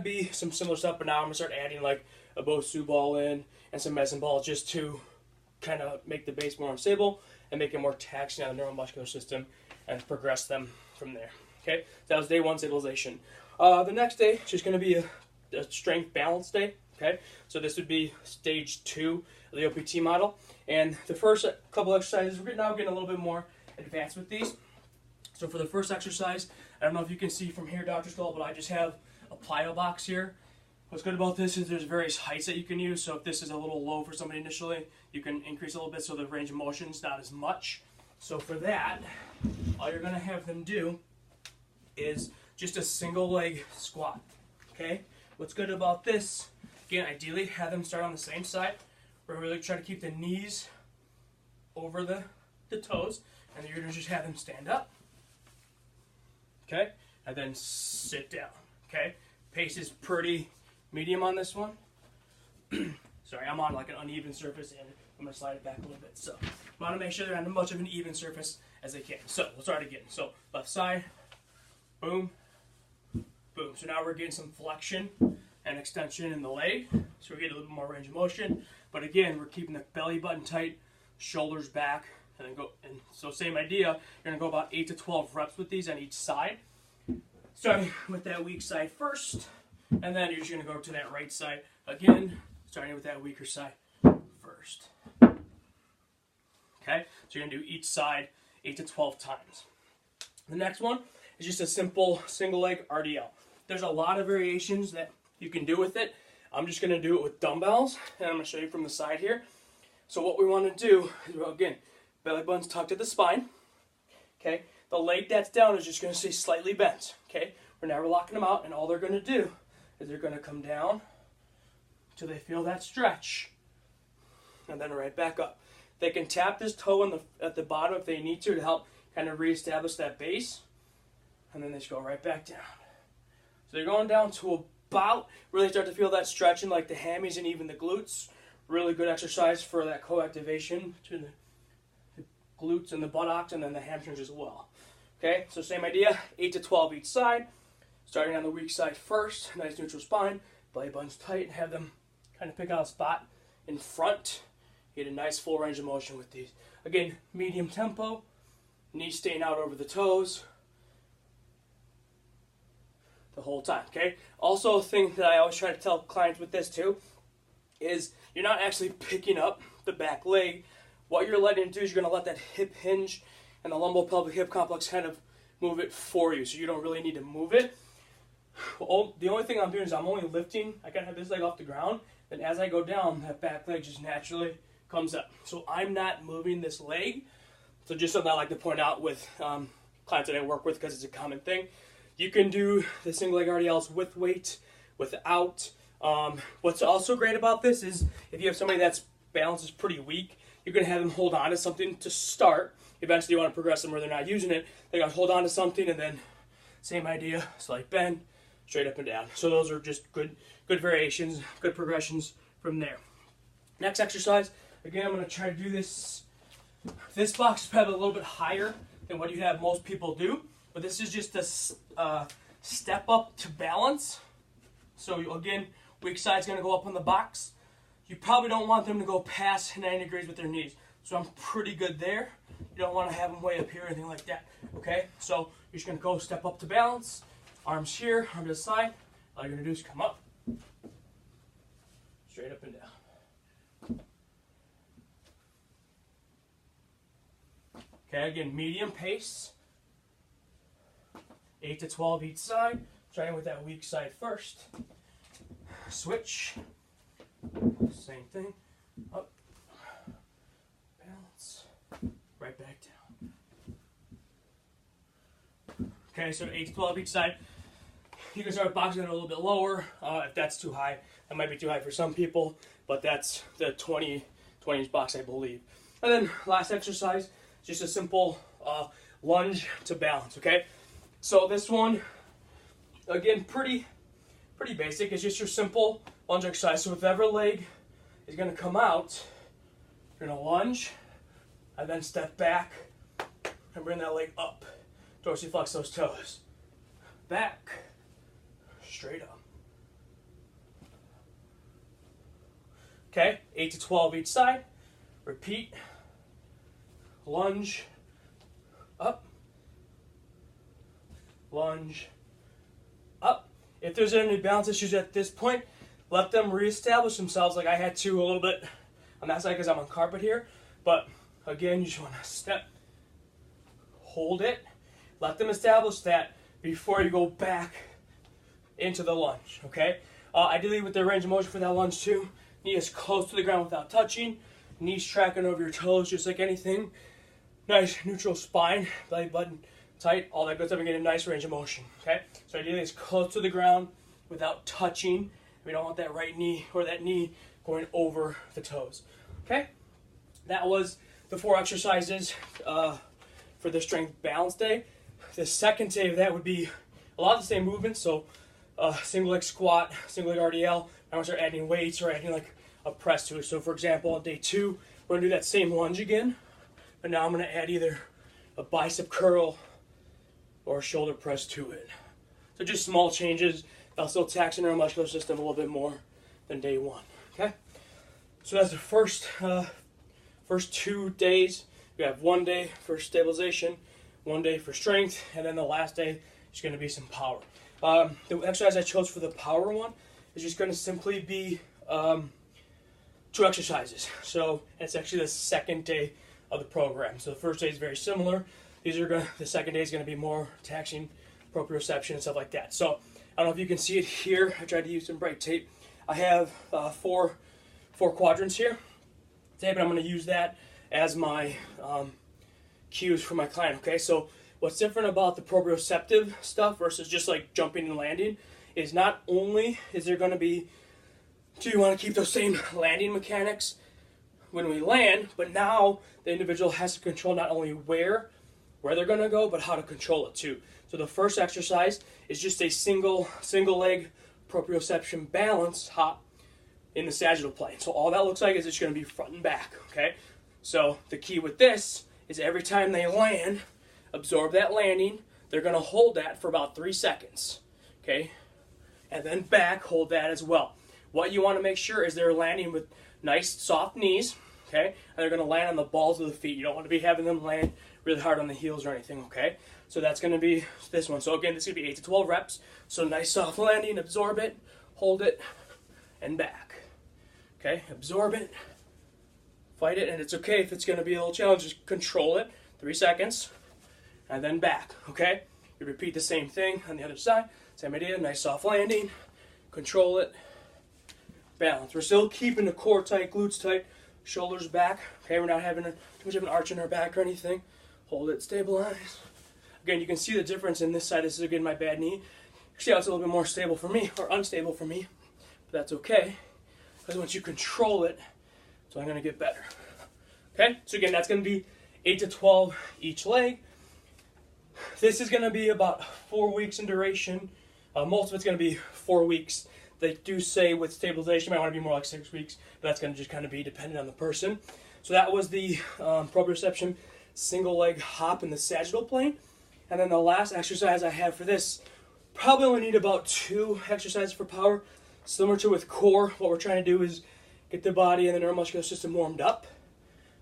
Be some similar stuff, but now I'm gonna start adding like a Bosu ball in and some medicine balls just to kind of make the base more unstable and make it more taxing on the neuromuscular system and progress them from there. Okay, so that was day one, stabilization. The next day is just gonna be a strength balance day. Okay, so this would be stage 2 of the OPT model, and the first couple exercises we're now getting a little bit more advanced with these. So for the first exercise, I don't know if you can see from here, Dr. Stoll, but I just have a plyo box here. What's good about this is there's various heights that you can use. So if this is a little low for somebody initially, you can increase a little bit so the range of motion is not as much. So for that, all you're going to have them do is just a single leg squat. Okay? What's good about this, again, ideally have them start on the same side. We're really trying to keep the knees over the toes, and you're going to just have them stand up. Okay? And then sit down. Okay? Pace is pretty medium on this one. Sorry, I'm on like an uneven surface, and I'm going to slide it back a little bit. So I want to make sure they're on as much of an even surface as they can. So we'll start again. So left side, boom, boom. So now we're getting some flexion and extension in the leg. So we're getting a little bit more range of motion. But again, we're keeping the belly button tight, shoulders back, and then go. And so same idea, you're going to go about 8 to 12 reps with these on each side. Starting with that weak side first, and then you're just going to go to that right side again, starting with that weaker side first. Okay, so you're going to do each side 8 to 12 times. The next one is just a simple single leg RDL. There's a lot of variations that you can do with it. I'm just going to do it with dumbbells, and I'm going to show you from the side here. So what we want to do is, again, belly button's tucked at the spine. Okay, the leg that's down is just going to stay slightly bent. Okay, we're never locking them out, and all they're going to do is they're going to come down until they feel that stretch, and then right back up. They can tap this toe at the bottom if they need to help kind of reestablish that base, and then they just go right back down. So they're going down to about, really start to feel that stretching like the hammies and even the glutes. Really good exercise for that co-activation to the glutes and the buttocks and then the hamstrings as well. Okay, so same idea, 8 to 12 each side. Starting on the weak side first, nice neutral spine, belly button's tight, have them kind of pick out a spot in front. Get a nice full range of motion with these. Again, medium tempo, knees staying out over the toes the whole time, okay? Also, a thing that I always try to tell clients with this too is you're not actually picking up the back leg. What you're letting it do is you're going to let that hip hinge and the lumbopelvic hip complex kind of move it for you, so you don't really need to move it. The only thing I'm doing is I'm only lifting. I kind of have this leg off the ground, then as I go down, that back leg just naturally comes up. So I'm not moving this leg. So just something I like to point out with clients that I work with because it's a common thing. You can do the single leg RDLs with weight, without. What's also great about this is if you have somebody that's balance is pretty weak, you're going to have them hold on to something to start. Eventually you want to progress them where they're not using it. They got to hold on to something, and then same idea, slight bend, straight up and down. So those are just good variations, good progressions from there. Next exercise, again, I'm going to try to do this. This box is probably a little bit higher than what you have most people do, but this is just a step up to balance. So again, weak side's going to go up on the box. You probably don't want them to go past 90 degrees with their knees. So I'm pretty good there. You don't want to have them way up here or anything like that. Okay, so you're just going to go step up to balance. Arms here, arm to the side. All you're going to do is come up. Straight up and down. Okay, again, medium pace. 8 to 12 each side. Starting with that weak side first. Switch. Same thing. Up. Balance. Right back down. Okay, so 8 to 12 each side. You can start boxing it a little bit lower if that's too high. That might be too high for some people, but that's the 20-inch box, I believe. And then last exercise, just a simple lunge to balance, okay? So this one, again, pretty basic. It's just your simple lunge exercise. So if whatever leg is going to come out, you're going to lunge, and then step back and bring that leg up. Dorsiflex those toes. Back, straight up. Okay, 8 to 12 each side. Repeat. Lunge. Up. Lunge. Up. If there's any balance issues at this point, let them reestablish themselves like I had to a little bit on that side because I'm on carpet here. But again, you just want to step, hold it, let them establish that before you go back into the lunge, okay? Ideally with the range of motion for that lunge too, knee is close to the ground without touching, knees tracking over your toes just like anything. Nice neutral spine, belly button tight, all that good stuff, and get a nice range of motion, okay? So ideally it's close to the ground without touching. We don't want that right knee or that knee going over the toes, okay? That was the 4 exercises for the strength balance day. The second day of that would be a lot of the same movements, so single leg squat, single leg RDL. I'm gonna start adding weights or adding like a press to it. So for example, on day 2, we're gonna do that same lunge again, but now I'm gonna add either a bicep curl or a shoulder press to it. So just small changes. That'll still tax the neuromuscular system a little bit more than day 1. Okay, so that's the first 2 days. We have 1 day for stabilization, 1 day for strength, and then the last day is going to be some power. The exercise I chose for the power one is just going to simply be 2 exercises. So it's actually the second day of the program. So the first day is very similar. The second day is going to be more taxing proprioception and stuff like that. So I don't know if you can see it here. I tried to use some bright tape. I have 4 quadrants here. Tape, and I'm going to use that as my cues for my client. Okay, so what's different about the proprioceptive stuff versus just like jumping and landing is not only is there going to be, do you want to keep those same landing mechanics when we land, but now the individual has to control not only where they're going to go, but how to control it too. So the first exercise is just a single leg proprioception balance hop in the sagittal plane. So all that looks like is it's going to be front and back, okay? So the key with this is every time they land, absorb that landing, they're going to hold that for about 3 seconds, okay? And then back, hold that as well. What you want to make sure is they're landing with nice soft knees, okay? And they're going to land on the balls of the feet. You don't want to be having them land really hard on the heels or anything, okay? So that's going to be this one. So again, this is going to be 8 to 12 reps. So nice soft landing, absorb it, hold it, and back. Okay, absorb it, fight it, and it's okay if it's going to be a little challenge, just control it, 3 seconds, and then back, okay? You repeat the same thing on the other side, same idea, nice soft landing, control it, balance. We're still keeping the core tight, glutes tight, shoulders back, okay? We're not having too much of an arch in our back or anything. Hold it, stabilize. Again, you can see the difference in this side. This is again my bad knee. See how it's a little bit more stable for me, or unstable for me, but that's okay. Because once you control it, it's only going to get better. Okay, so again, that's going to be 8 to 12 each leg. This is going to be about 4 weeks in duration. Most of it's going to be 4 weeks. They do say with stabilization, you might want to be more like 6 weeks, but that's going to just kind of be dependent on the person. So that was the proprioception single leg hop in the sagittal plane. And then the last exercise I have for this, probably only need about 2 exercises for power. Similar to with core, what we're trying to do is get the body and the neuromuscular system warmed up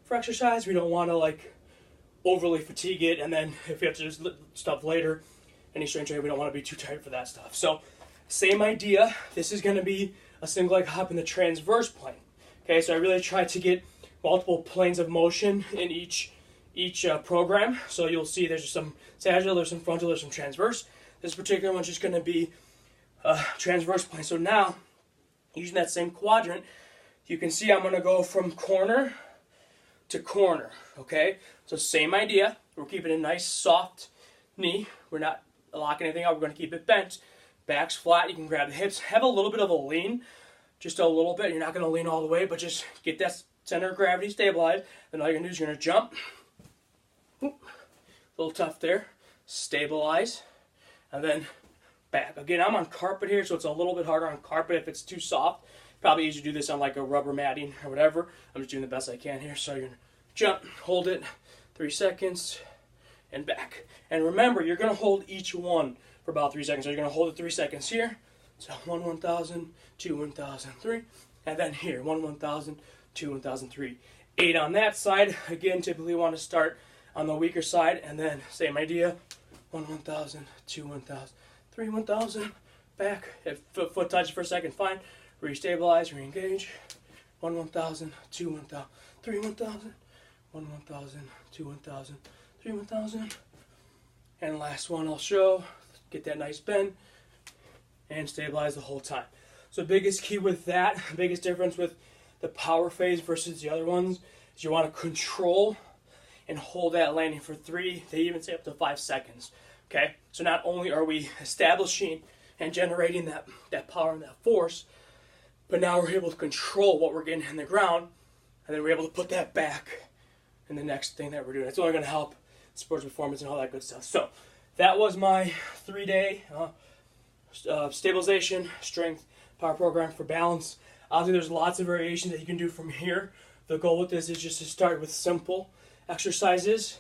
for exercise. We don't want to like overly fatigue it, and then if we have to do stuff later, any strength training, we don't want to be too tight for that stuff. So same idea. This is going to be a single leg hop in the transverse plane. Okay, so I really try to get multiple planes of motion in each program. So you'll see there's some sagittal, there's some frontal, there's some transverse. This particular one's just going to be transverse plane. So now, using that same quadrant, you can see I'm going to go from corner to corner, okay? So same idea. We're keeping a nice soft knee. We're not locking anything up. We're going to keep it bent. Back's flat. You can grab the hips. Have a little bit of a lean, just a little bit. You're not going to lean all the way, but just get that center of gravity stabilized. Then all you're going to do is you're going to jump. A little tough there. Stabilize. And then back. Again, I'm on carpet here, so it's a little bit harder on carpet if it's too soft. Probably easier to do this on like a rubber matting or whatever. I'm just doing the best I can here. So you're going to jump, hold it, 3 seconds, and back. And remember, you're going to hold each one for about 3 seconds. So you're going to hold it 3 seconds here. So 1, 1,000, 2, 1,000, 3. And then here, 1 1,000, 2 1,000, 3. 8 on that side. Again, typically want to start on the weaker side, and then same idea. 1 1,000, 2 1,000, 3 1,000. Back. If foot touches for a second, fine. Restabilize, re-engage. 1 1,000, 2 1,000, 3 1,000. 1 1,000, 2 1,000, 3 1,000. And last one I'll show. Get that nice bend and stabilize the whole time. So biggest key with that, biggest difference with the power phase versus the other ones is you want to control and hold that landing for 3, they even say up to 5 seconds. Okay? So not only are we establishing and generating that power and that force, but now we're able to control what we're getting in the ground, and then we're able to put that back in the next thing that we're doing. It's only going to help sports performance and all that good stuff. So that was my 3-day stabilization, strength, power program for balance. Obviously, there's lots of variations that you can do from here. The goal with this is just to start with simple exercises,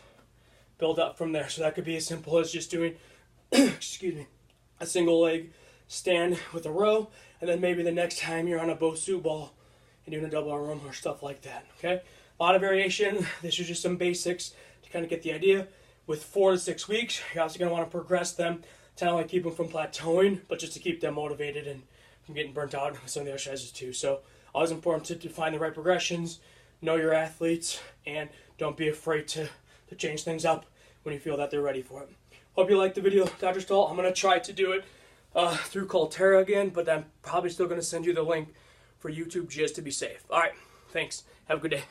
build up from there. So that could be as simple as just doing, excuse me, a single leg stand with a row, and then maybe the next time you're on a Bosu ball and doing a double arm row or stuff like that. Okay, a lot of variation. This is just some basics to kind of get the idea. With 4 to 6 weeks, you're also going to want to progress them to not only keep them from plateauing, but just to keep them motivated and from getting burnt out with some of the exercises too. So always important to find the right progressions, know your athletes, and don't be afraid to change things up when you feel that they're ready for it. Hope you liked the video, Dr. Stahl. I'm going to try to do it through Cultera again, but I'm probably still going to send you the link for YouTube just to be safe. All right, thanks. Have a good day.